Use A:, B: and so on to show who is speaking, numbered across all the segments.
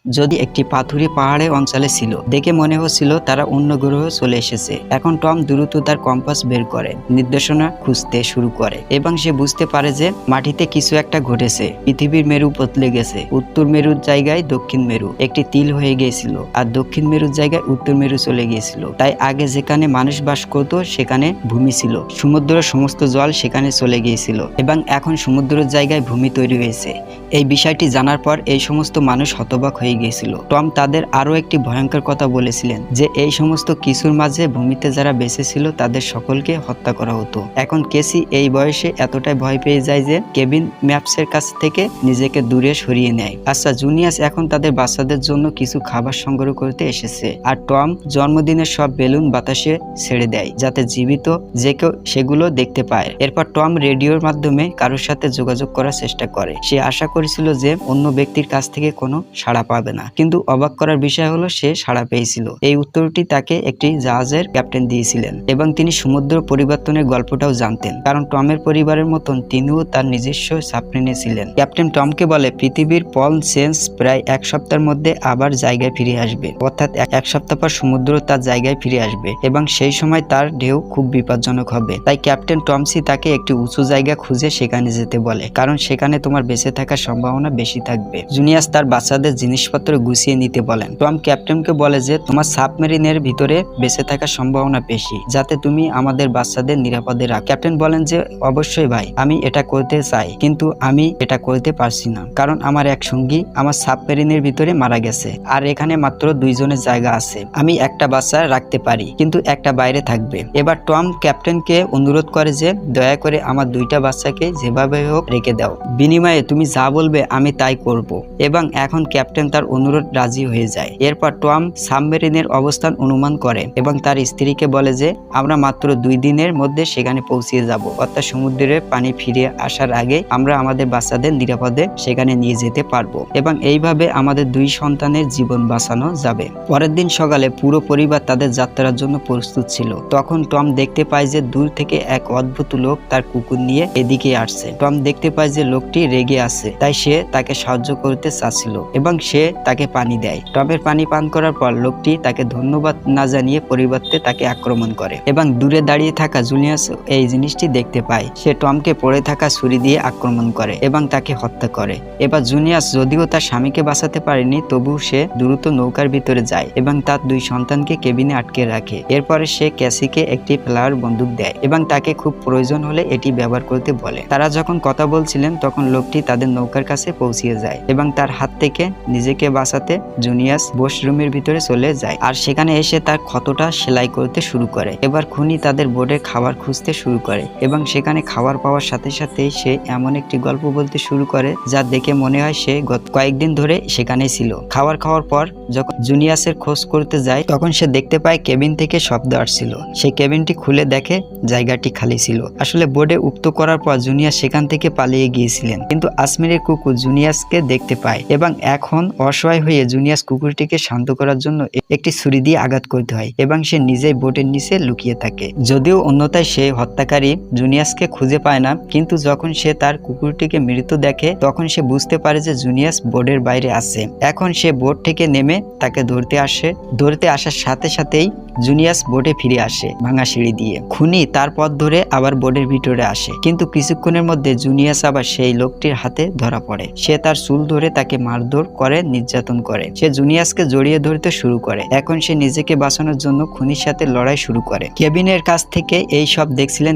A: যদি একটি পাথুরে পাহাড়ে অঞ্চলে ছিল। দেখে মনে হচ্ছিল তারা অন্য গ্রহ চলে এসেছে। এখন টম দ্রুত তার কম্পাস বের করে নির্দেশনা খুঁজতে শুরু করে এবং সে বুঝতে পারে যে মাটিতে কিছু একটা ঘটেছে। পৃথিবীর মেরু বদলে গেছে। উত্তর মেরুর জায়গায় দক্ষিণ মেরু একটি তিল হয়ে গিয়েছিল, আর দক্ষিণ মেরুর জায়গায় উত্তর মেরু চলে গিয়েছিল। তাই আগে যেখানে মানুষ বাস করত সেখানে ভূমি ছিল। সমুদ্রের সমস্ত জল সেখানে চলে গিয়েছিল এবং এখন সমুদ্রের জায়গায় ভূমি তৈরি হয়েছে। এই বিষয়টি জানার পর এই সমস্ত মানুষ হতবাক হয়ে গিয়েছিল। টম তাদের আরো একটি ভয়ঙ্কর কথা বলেছিলেন যে এই সমস্ত কিছুর মাঝে ভূমিতে যারা বেঁচে ছিল তাদের সকলকে হত্যা করা হতো। এখন কেসি এই বয়সে এতটাই ভয় পেয়ে যায় যে কেবিন ম্যাপসের কাছ থেকে নিজেকে দূরে সরিয়ে নেয়। আচ্ছা, জুনিয়াস এখন তাদের বাচ্চাদের জন্য কিছু খাবার সংগ্রহ করতে এসেছে, আর টম জন্মদিনের সব বেলুন বাতাসে ছেড়ে দেয় যাতে জীবিত যে কেউ সেগুলো দেখতে পায়। এরপর টম রেডিওর মাধ্যমে কারোর সাথে যোগাযোগ করার চেষ্টা করে। সে আশা করেছিল যে অন্য ব্যক্তির কাছ থেকে কোনো সাড়া পাবে না, কিন্তু অবাক করার বিষয় হলো সে সাড়া পেয়েছিল। এই উত্তরটি তাকে একটি জাহাজের ক্যাপ্টেন দিয়েছিলেন এবং তিনি সমুদ্র পরিবর্তনের গল্পটাও জানতেন, কারণ টমের পরিবারের মতন তিনিও তার নিজস্ব সাবমেরিনে ছিলেন। ক্যাপ্টেন টমকে বলে পৃথিবীর পল চেঞ্জ প্রায় এক সপ্তাহের মধ্যে আবার জায়গায় ফিরে আসবে, অর্থাৎ এক সপ্তাহ পর সমুদ্র তার জায়গায় ফিরে আসবে এবং সেই সময় তার ঢেউ খুব বিপজ্জনক হবে। তাই ক্যাপ্টেন টমসি তাকে একটি উঁচু জায়গা খুঁজে সেখানে যেতে বলে, কারণ সেখানে তোমার বেঁচে থাকার সম্ভাবনা বেশি থাকবে। জুনিয়াস তার বাচ্চাদের জিনিসপত্র গুছিয়ে নিতে বলেন। টম ক্যাপ্টেনকে বলে যে তোমার সাবমেরিনের ভিতরে বেঁচে থাকার সম্ভাবনা বেশি, যাতে তুমি আমাদের বাচ্চাদের নিরাপদে রাখো। ক্যাপ্টেন বলেন যে অবশ্যই ভাই, আমি এটা করতে চাই, কিন্তু আমি এটা করতে পারছি না, কারণ আমার এক সঙ্গী আমার সাবমেরিনের ভিতরে মারা গেছে আর এখানে মাত্র 2 জনের জায়গা আছে। আমি একটা বাচ্চা রাখতে পারি, কিন্তু একটা বাইরে থাকবে। এবার টম ক্যাপ্টেনকে অনুরোধ করে যে দয়া করে আমার 2টা বাচ্চাকে যেভাবে হোক রেখে দাও, বিনিময়ে তুমি যা বলবে আমি তাই করব। এবং এখন ক্যাপ্টেন তার অনুরোধ রাজি হয়ে যায়। এরপর টম সাবমেরিনের অবস্থান অনুমান করে এবং তার স্ত্রীকে বলে যে আমরা মাত্র 2 দিনের মধ্যে সেখানে পৌঁছে যাব, অর্থাৎ সমুদ্রের পানি ফিরে আসার আগে আমরা আমাদের বাচ্চাদের নিরাপদে সেখানে নিয়ে যেতে পারবো এবং এইভাবে আমাদের 2 সন্তানের জীবন বাঁচানো যাবে। পরের দিন সকালে পুরো পরিবার তাদের যাত্রার জন্য প্রস্তুত ছিল। তখন টম দেখতে পায় যে দূর থেকে এক অদ্ভুত লোক তার কুকুর নিয়ে এদিকে আসছে। টম দেখতে পায় যে লোকটি রেগে আছে, তাই সে তাকে সাহায্য করতে চাচ্ছিল এবং সে তাকে পানি দেয়। টমের পানি পান করার পর লোকটি তাকে ধন্যবাদ না জানিয়ে পরিবর্তে তাকে আক্রমণ করে এবং দূরে দাঁড়িয়ে থাকা জুনিয়াস এই জিনিসটি দেখতে পায়। সে টমকে পড়ে থাকা ছুরি দিয়ে আক্রমণ করে এবং তাকে হত্যা করে। এবার জুনিয়াস যদিও তার স্বামীকে বাঁচাতে পারেনি, তবু সে দ্রুত নৌকার ভিতরে যায় এবং তার 2 সন্তানকে কেবিনে আটকে রাখে। এরপরে সে ক্যাসিকে একটি ফ্লাওয়ার বন্দুক দেয় এবং তাকে খুব প্রয়োজন হলে এটি ব্যবহার করতে বলে। তারা যখন কথা বলছিলেন তখন লোকটি তাদের নৌকার কাছে পৌঁছিয়ে যায় এবং তার হাত থেকে নিজেকে বাঁচাতে জুনিয়াস ওয়াশরুমের ভিতরে চলে যায় আর সেখানে এসে তার ক্ষতটা সেলাই করতে শুরু করে। এবার খুনি তাদের বোর্ডে খাবার খুঁজতে শুরু করে এবং সেখানে খাবার পাওয়ার সাথে সাথে সে এমন একটি গল্প বলতে শুরু করে যা দেখে মনে হয় সে গত কয়েকদিন ধরে সেখানে ছিল। খাবার খাওয়ার পর যখন জুনিয়াসের খোঁজ করতে যায় তখন সে দেখতে পায় কেবিন থেকে শব্দ আসছিল। সে কেবিনটি খুলে দেখে জায়গাটি খালি ছিল। আসলে বোর্ডে উক্ত করার পর জুনিয়াস সেখান থেকে পালিয়ে গিয়েছিলেন, কিন্তু আসমিরের কুকুর জুনিয়াসকে দেখতে পায় এবং এখন অসহায় হয়ে জুনিয়াস কুকুরটিকে শান্ত করার জন্য একটি ছুরি দিয়ে আঘাত করতে হয় এবং সে নিজেই বোর্ডের নিচে লুকিয়ে থাকে। যদিও অন্যথায় সে হত্যাকারী জুনিয়াসকে খুঁজে পায় না, কিন্তু যখন সে তার কুকুরটিকে মৃত দেখে তখন সে বুঝতে পারে যে জুনিয়াস বোর্ডের বাইরে আছে। এখন সে বোর্ড থেকে নেমে তাকে ধরতে আসার সাথে সাথেই জুনিয়াস বোর্ডে ফিরে আসে ভাঙা সিঁড়ি দিয়ে। খুনি তার পথ ধরে আবার বোর্ডের ভিতরে আসে, কিন্তু কিছুক্ষণের মধ্যে জুনিয়াস আবার সেই লোকটির হাতে ধরা পড়ে। সে তার চুল ধরে তাকে মারধর করে, নির্যাতন করে। সে জুনিয়াসকে জড়িয়ে ধরতে শুরু করে। এখন সে নিজেকে বাঁচানোর জন্য খুনির সাথে লড়াই শুরু করে। কেবিনের কাছ থেকে এই সব দেখছিলেন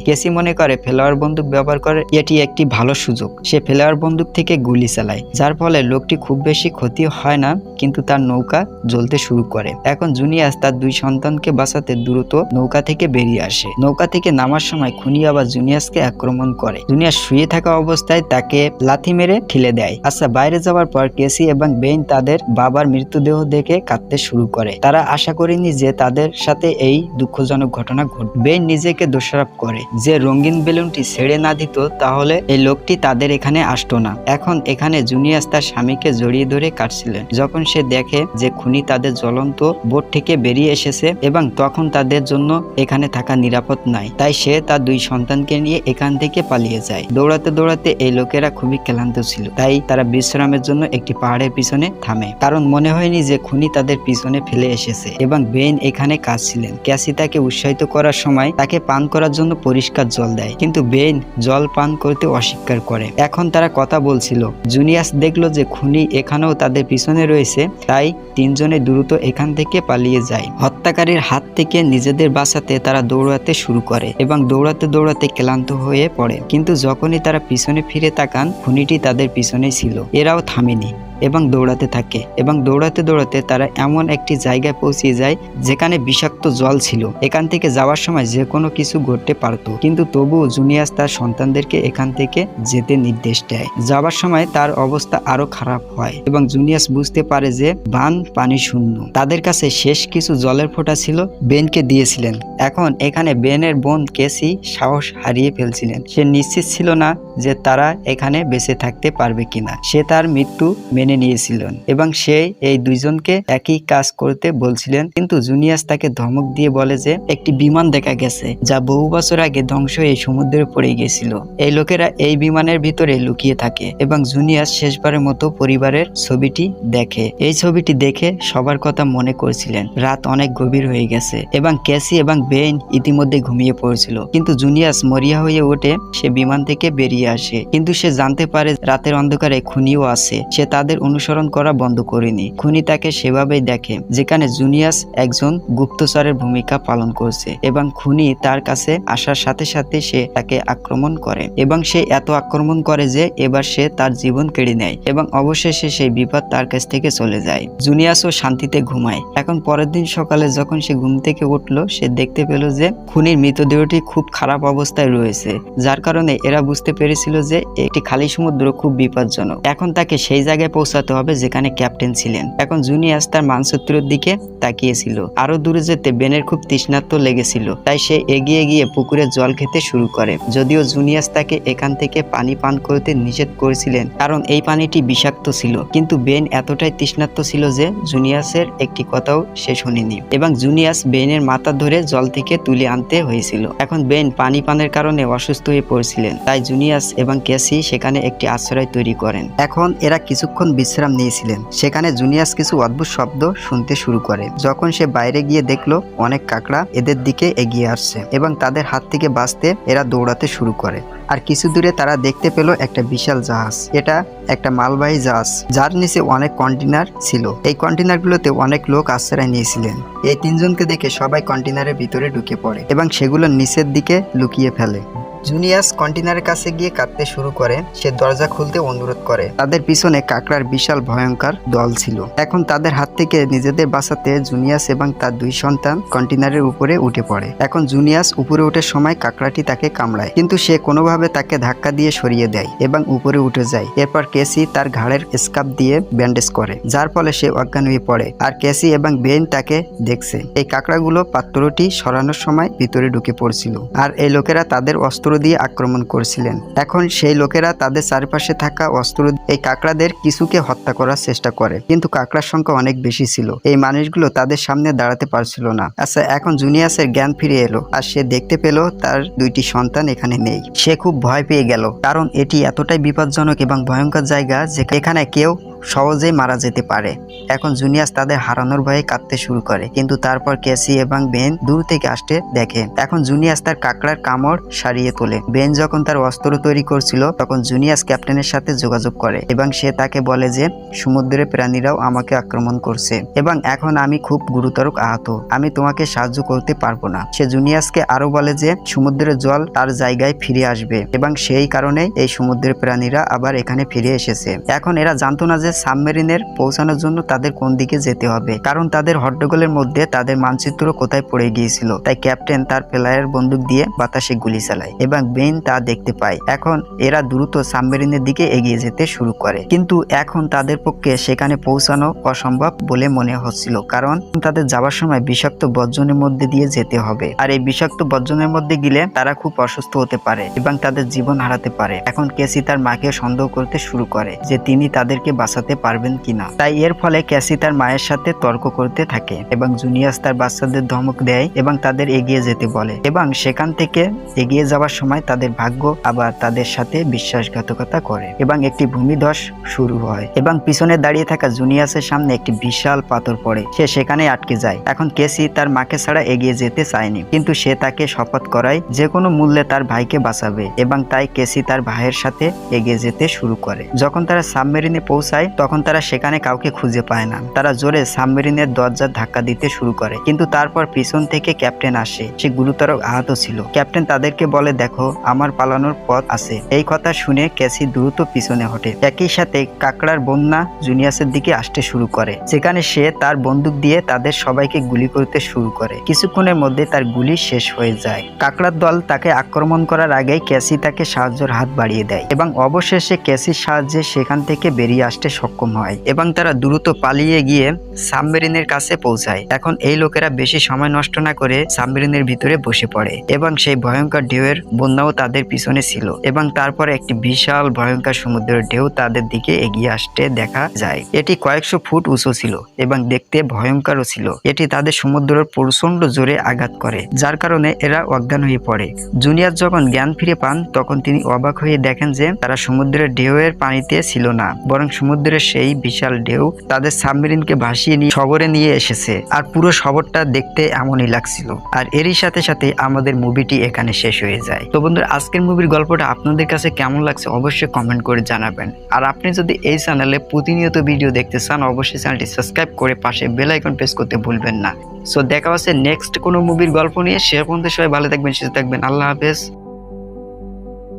A: কেসি মনে করে ফ্লাওয়ার বন্দুক ব্যবহার করে এটি একটি ভালো সুযোগ। সে ফ্লাওয়ার বন্দুক থেকে গুলি চালায়, যার ফলে লোকটি খুব বেশি ক্ষতি হয় না, কিন্তু তার নৌকা জ্বলতে শুরু করে। এখন জুনিয়াস তার 2 সন্তানকে বাঁচাতে দ্রুত নৌকা থেকে বেরিয়ে আসে। নৌকা থেকে নামার সময় খুনি আবার জুনিয়াসকে আক্রমণ করে। জুনিয়াস শুয়ে থাকা অবস্থায় তাকে লাথি মেরে ঠেলে দেয়। আচ্ছা, বাইরে যাওয়ার পর কেসি এবং বেইন তাদের বাবার মৃতদেহ দেখে কাঁদতে শুরু করে। তারা আশা করেনি যে তাদের সাথে এই দুঃখজনক ঘটনা ঘটবে। বেইন নিজেকে দোষারোপ করে যে রঙিন বেলুনটি ছেড়ে না দিত তাহলে এই লোকটি তাদের এখানে আসতো না। এখন এখানে জুনিয়াস তার স্বামীকে জড়িয়ে ধরে কাটছিলেন। যখন সে দেখে যে খুনি তাদের জ্বলন্ত বোট থেকে বেরিয়ে এসেছে এসেছে এবং তখন তাদের জন্য এখানে থাকা নিরাপদ নয়। তাই সে তার 2 সন্তানকে নিয়ে এখান থেকে পালিয়ে যায়। দৌড়াতে দৌড়াতে এই লোকেরা খুবই ক্লান্ত ছিল, তাই তারা বিশ্রামের জন্য একটি পাহাড়ের পিছনে থামে, কারণ মনে হয়নি যে খুনি তাদের পিছনে ফেলে এসেছে। এবং বেন এখানে কাঁদছিলেন। ক্যাসি তাকে উৎসাহিত করার সময় তাকে পান করার জন্য পরিষ্কার জল দেয়, কিন্তু বেন জল পান করতে অস্বীকার করে। এখন তারা কথা বলছিল। জুনিয়াস দেখলো যে খুনি এখানেও তাদের পিছনে রয়েছে, তাই 3 জনে দ্রুত এখান থেকে পালিয়ে যায়। হত্যাকারীর হাত থেকে নিজেদের বাঁচাতে তারা দৌড়াতে শুরু করে এবং দৌড়াতে দৌড়াতে ক্লান্ত হয়ে পড়ে, কিন্তু যখনই তারা পিছনে ফিরে তাকান খুনিটি তাদের পিছনেই ছিল। এরাও থামেনি এবং দৌড়াতে থাকে এবং দৌড়াতে দৌড়াতে তারা এমন একটি জায়গায় পৌঁছে যায় যেখানে বিষাক্ত জল ছিল। এখান থেকে যাওয়ার সময় যে কোনো কিছু ঘটতে পারত, কিন্তু তবুও জুনিয়াস তার সন্তানদেরকে এখান থেকে যেতে নির্দেশ দেয়। যাওয়ার সময় তার অবস্থা আরো খারাপ হয় এবং জুনিয়াস বুঝতে পারে যে বান পানি শূন্য। তাদের কাছে শেষ কিছু জলের ফোঁটা ছিল, বেনকে দিয়েছিলেন। এখন এখানে বেনের বোন কেসি সাহস হারিয়ে ফেলছিলেন। সে নিশ্চিত ছিল না যে তারা এখানে বেঁচে থাকতে পারবে কিনা। সে তার মৃত্যু মেনে নিয়েছিলেন এবং সে এই 2 জনকে একই কাজ করতে বলছিলেন, কিন্তু জুনিয়াস তাকে ধমক দিয়ে বলে যে একটি বিমান দেখা গেছে যা বহু বছর আগে ধ্বংস হয়ে সমুদ্রে পড়ে গিয়েছিল। এই লোকেরা এই বিমানের ভিতরে লুকিয়ে থাকে এবং জুনিয়াস শেষবারের মতো পরিবারের ছবিটি দেখে। এই ছবিটি দেখে সবার কথা মনে করছিলেন। রাত অনেক গভীর হয়ে গেছে এবং ক্যাসি এবং বেন ইতিমধ্যে ঘুমিয়ে পড়েছিল, কিন্তু জুনিয়াস মরিয়া হয়ে ওঠে। সে বিমান থেকে বেরিয়ে আসে, কিন্তু সে জানতে পারে রাতের অন্ধকারে খুনিও আছে। সে তাদের অনুসরণ করা বন্ধ করেনি। খুনি তাকে সেভাবেই দেখে যেখানে জুনিয়াস একজন গুপ্তচরের ভূমিকা পালন করছে এবং খুনি তার কাছে আসার সাথে সাথে সে তাকে আক্রমণ করে এবং সে এত আক্রমণ করে যে এবার সে তার জীবন কেড়ে নেয় এবং অবশেষে সেই বিপদ তার কাছ থেকে চলে যায়। জুনিয়াসও শান্তিতে ঘুমায়। এখন পরের দিন সকালে যখন সে ঘুম থেকে উঠলো, সে দেখতে পেল যে খুনির মৃতদেহটি খুব খারাপ অবস্থায় রয়েছে, যার কারণে এরা বুঝতে পেরেছিল যে একটি খালি সমুদ্র খুব বিপজ্জনক। এখন তাকে সেই জায়গায় পৌঁছাতে হবে যেখানে ক্যাপ্টেন ছিলেন। এখন জুনিয়াস তার মানচিত্রের দিকে তাকিয়েছিল। আরো দূরে যেতে বেনের খুব তৃষ্ণার্ত লেগেছিল, তাই সে এগিয়ে গিয়ে পুকুরে জল খেতে শুরু করে। যদিও জুনিয়াস তাকে এখান থেকে পানি পান করতে নিষেধ করেছিলেন কারণ এই পানিটি বিষাক্ত ছিল, কিন্তু বেন এতটাই তৃষ্ণার্ত ছিল যে জুনিয়াসের একটি কথাও সে শুনেনি এবং জুনিয়াস বেনের মাথা ধরে জল থেকে তুলে আনতে হয়েছিল। এখন বেন পানি পানের কারণে অসুস্থ হয়ে পড়ছিলেন, তাই জুনিয়াস এবং ক্যাসি সেখানে একটি আশ্রয় তৈরি করেন। এখন এরা কিছুক্ষণ বিশ্রাম নিয়েছিলেন। সেখানে জুনিয়াস কিছু অদ্ভুত শব্দ শুনতে শুরু করে। যখন সে বাইরে গিয়ে দেখলো অনেক কাকড়া এদের দিকে এগিয়ে আসছে এবং তাদের হাত থেকে বাঁচতে এরা দৌড়াতে শুরু করে। আর কিছু দূরে তারা দেখতে পেল একটা বিশাল জাহাজ। এটা একটা মালবাহী জাহাজ, যার নিচে অনেক কন্টেনার ছিল। এই কন্টেনারগুলোতে অনেক লোক আশ্রয় নিয়েছিলেন। এই 3 জনকে দেখে সবাই কন্টেনারের ভিতরে ঢুকে পড়ে এবং সেগুলো নিচের দিকে লুকিয়ে ফেলে। জুনিয়াস কন্টেনারের কাছে গিয়ে কাঁদতে শুরু করে। সে দরজা খুলতে অনুরোধ করে। তাদের পিছনে কাকড়ার বিশাল ভয়ঙ্কর দল ছিল। এখন তাদের হাত থেকে নিজেদের বাঁচাতে জুনিয়াস এবং তার 2 সন্তান কন্টেনারের উপরে উঠে পড়ে। এখন জুনিয়াস উপরে ওঠার সময় কাকড়াটি তাকে কামড়ায়, কিন্তু সে কোনোভাবে তাকে ধাক্কা দিয়ে সরিয়ে দেয় এবং উপরে উঠে যায়। এরপর ক্যাসি তার ঘাড়ের স্কার্ফ দিয়ে ব্যান্ডেজ করে, যার ফলে সে অজ্ঞান হয়ে পড়ে। আর ক্যাসি এবং বেন তাকে দেখছে। এই কাকড়াগুলো পাত্রটি সরানোর সময় ভিতরে ঢুকে পড়ছিল আর এই লোকেরা তাদের অস্ত্র দিয়ে আক্রমণ করছিলেন। এখন সেই লোকেরা তাদের চারপাশে থাকা অস্ত্র এই কাকড়াদের কিছুকে হত্যা করার চেষ্টা করে, কিন্তু কাকড়ার সংখ্যা অনেক বেশি ছিল। এই মানুষগুলো তাদের সামনে দাঁড়াতে পারছিল না। আচ্ছা, এখন জুনিয়াসের জ্ঞান ফিরে এলো আর সে দেখতে পেল তার 2টি সন্তান এখানে নেই। সে খুব ভয় পেয়ে গেল, কারণ এটি এতটাই বিপজ্জনক এবং ভয়ঙ্কর জায়গা যে এখানে কেউ সহজেই মারা যেতে পারে। এখন জুনিয়াস তাদের হারানোর ভয়ে কাঁদতে শুরু করে, কিন্তু তারপর ক্যাসি এবং বেন দূর থেকে আসতে দেখে। এখন জুনিয়াস তার কাকড়ার কামড় সারিয়ে তোলে। বেন যখন তার অস্ত্র তৈরি করছিল, তখন জুনিয়াস ক্যাপ্টেনের সাথে যোগাযোগ করে এবং সে তাকে বলে যে সমুদ্রের প্রাণীরাও আমাকে আক্রমণ করছে এবং এখন আমি খুব গুরুতর আহত, আমি তোমাকে সাহায্য করতে পারবো না। সে জুনিয়াসকে আরো বলে যে সমুদ্রের জল তার জায়গায় ফিরে আসবে এবং সেই কারণে এই সমুদ্রের প্রাণীরা আবার এখানে ফিরে এসেছে। এখন এরা জানতো না যে সাবমেরিনের পৌঁছানোর জন্য তাদের কোন দিকে যেতে হবে, কারণ তাদের হট্টগোলের মধ্যে তাদের মানচিত্র কোথায় পড়ে গিয়েছিল। তাই ক্যাপ্টেন তার প্লেয়ার বন্দুক দিয়ে বাতাসে গুলি চালায় এবং বেন তা দেখতে পায়। এখন এরা দ্রুত সাবমেরিনের দিকে এগিয়ে যেতে শুরু করে, কিন্তু এখন তাদের পক্ষে সেখানে পৌঁছানো অসম্ভব বলে মনে হচ্ছিল, কারণ তাদের যাওয়ার সময় বিষাক্ত বর্জনের মধ্যে দিয়ে যেতে হবে। আর এই বিষাক্ত বর্জনের মধ্যে গেলে তারা খুব অসুস্থ হতে পারে এবং তাদের জীবন হারাতে পারে। এখন ক্যাসি তার মাকে সন্দেহ করতে শুরু করে যে তিনি তাদেরকে বাঁচাতে বাঁচাতে পারবেন কিনা। তাই এর ফলে ক্যাসি তার মায়ের সাথে তর্ক করতে থাকে এবং জুনিয়াস তার বাচ্চাদের ধমক দেয় এবং তাদের এগিয়ে যেতে বলে এবং সেখান থেকে এগিয়ে যাওয়ার সময় তাদের ভাগ্য আবার তাদের সাথে বিশ্বাসঘাতকতা করে এবং একটি ভূমিধস শুরু হয় এবং পিছনে দাঁড়িয়ে থাকা জুনিয়াসের সামনে একটি বিশাল পাথর পড়ে। সে সেখানে আটকে যায়। এখন কেসি তার মাকে ছাড়া এগিয়ে যেতে চায়নি, কিন্তু সে তাকে শপথ করায় যে কোনো মূল্যে তার ভাইকে বাঁচাবে এবং তাই কেসি তার ভাইয়ের সাথে এগিয়ে যেতে শুরু করে। যখন তারা সাবমেরিনে পৌঁছায় তখন তারা সেখানে কাউকে খুঁজে পায় না। তারা জোরে সাবমেরিনের দরজা ধাক্কা দিতে শুরু করে, কিন্তু তারপর পিছন থেকে ক্যাপ্টেন আসে। সে গুরুতর আহত ছিল। ক্যাপ্টেন তাদেরকে বলে, দেখো আমার পালানোর পথ আছে। এই কথা শুনে ক্যাসি দ্রুত পিছনে হটে। একই সাথে কাকড়ার বন্যা জুনিয়াসের দিকে আসতে শুরু করে, যেখানে সে তার বন্দুক দিয়ে তাদের সবাইকে গুলি করতে শুরু করে। কিছুক্ষণের মধ্যে তার গুলি শেষ হয়ে যায়। কাকড়ার দল তাকে আক্রমণ করার আগেই ক্যাসি তাকে সাহায্যের হাত বাড়িয়ে দেয় এবং অবশেষে ক্যাসির সাহায্যে সেখান থেকে বেরিয়ে আসতে সক্ষম হয় এবং তারা দ্রুত পালিয়ে গিয়ে সাবমেরিনের কাছে পৌঁছায়। এখন এই লোকেরা বেশি সময় নষ্ট না করে সাবমেরিনের ভিতরে বসে পড়ে এবং সেই ভয়ঙ্কর ঢেউয়ের বন্যাও তাদের পিছনে ছিল এবং তারপরে একটি বিশাল ভয়ঙ্কর সমুদ্রের ঢেউ তাদের দিকে এগিয়ে আসতে দেখা যায়। এটি কয়েকশো ফুট উঁচু ছিল এবং দেখতে ভয়ঙ্করও ছিল। এটি তাদের সমুদ্রের প্রচন্ড জোরে আঘাত করে, যার কারণে এরা অজ্ঞান হয়ে পড়ে। জুনিয়াস যখন জ্ঞান ফিরে পান তখন তিনি অবাক হয়ে দেখেন যে তারা সমুদ্রের ঢেউয়ের পানিতে ছিল না, বরং সমুদ্রের সেই বিশাল ঢেউ তাদের সাবমেরিনকে ভাসিয়ে নিয়ে শহরে নিয়ে এসেছে। আর পুরো শহরটা দেখতে এমনই লাগছিল। আর এরই সাথে সাথে আমাদের মুভিটি এখানে শেষ হয়ে যায়। তো বন্ধুরা, আজকের মুভির গল্পটা আপনাদের কাছে কেমন লাগছে অবশ্যই কমেন্ট করে জানাবেন। আর আপনি যদি এই চ্যানেলে প্রতিনিয়ত ভিডিও দেখতে চান অবশ্যই চ্যানেলটি সাবস্ক্রাইব করে পাশে বেল আইকন প্রেস করতে ভুলবেন না। সো দেখা হচ্ছে নেক্সট কোনো মুভির গল্প নিয়ে। সে পর্যন্ত সবাই ভালো থাকবেন, সুস্থ থাকবেন। আল্লাহ হাফেজ।